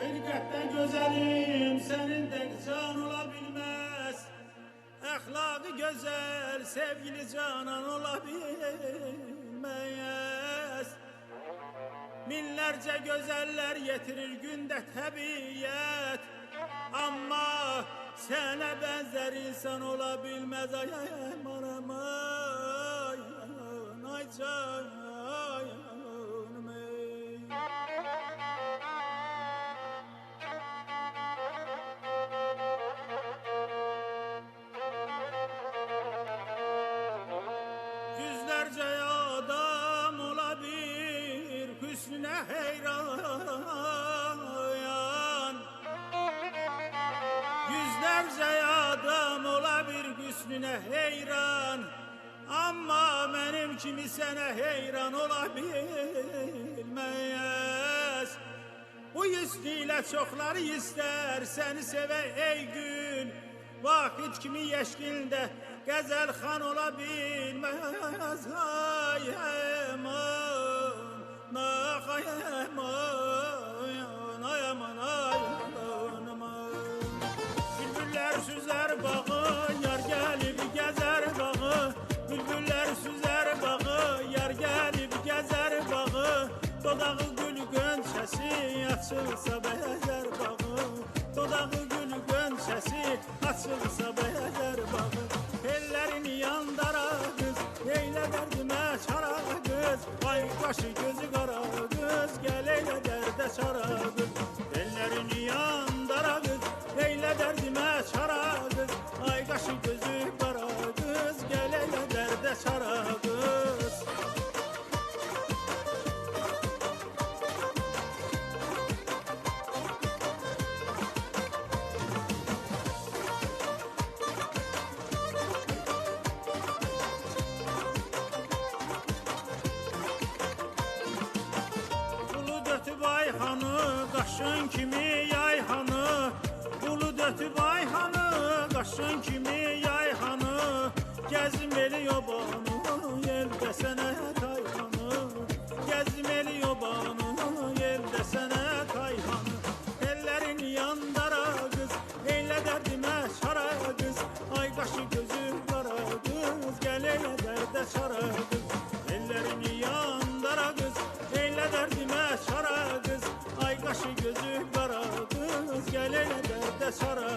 Hilqətdən gözəlim, sənin tək can ola bilməz. Əxlaqı gözəl, sevgili canan ola bilməz. Minlərcə gözəllər yetirir gündə təbiyyət. Amma sənə bənzər insan ola bilməz. Ay aman ay canım ey. Yüzlerce adam olabilir hüsnüne heyran. Yüzlerce adam olabilir hüsnüne heyran. Ama benim kimi sənə heyran olabilmez. Bu yüzlüyle çokları ister seni seve ey gün. Vakit kimi yeşkilde Gəzəl xan ola bilməz. Ay aman, ay aman, ay aman, ay aman. Bülbüllər süzər bağı, yar gəlib gəzər bağı. Bülbüllər süzər bağı, yar gəlib gəzər bağı. Dodağı gül gönçəsi açılsa bəyər bağı. Dodağı gül gönçəsi açılsa bəyər bağı. Ellerini yandara kız, eyle derdime çara kız. Ay başı gözü kara kız, gel eyle derde çara kız. Ellerini yandara kız, eyle derdime çara kız. Ay başı gözü kara kız, gel eyle derde çara kız. Qaşın kimi yayhanı, ulu dötüb ayhanı. Qaşın kimi yayhanı, gəzmeli yobanı, yel desene kayhanı. Gəzmeli yobanı, yel desene kayhanı. Ellerini yandara kız, eyle derdime çara kız. Ay qaşı gözü kara kız, gel eyle derde çara kız. Ellerini yandara kız, eyle derdime çara kız. Ay qaşı gözü kara kız, gel eyle derde çara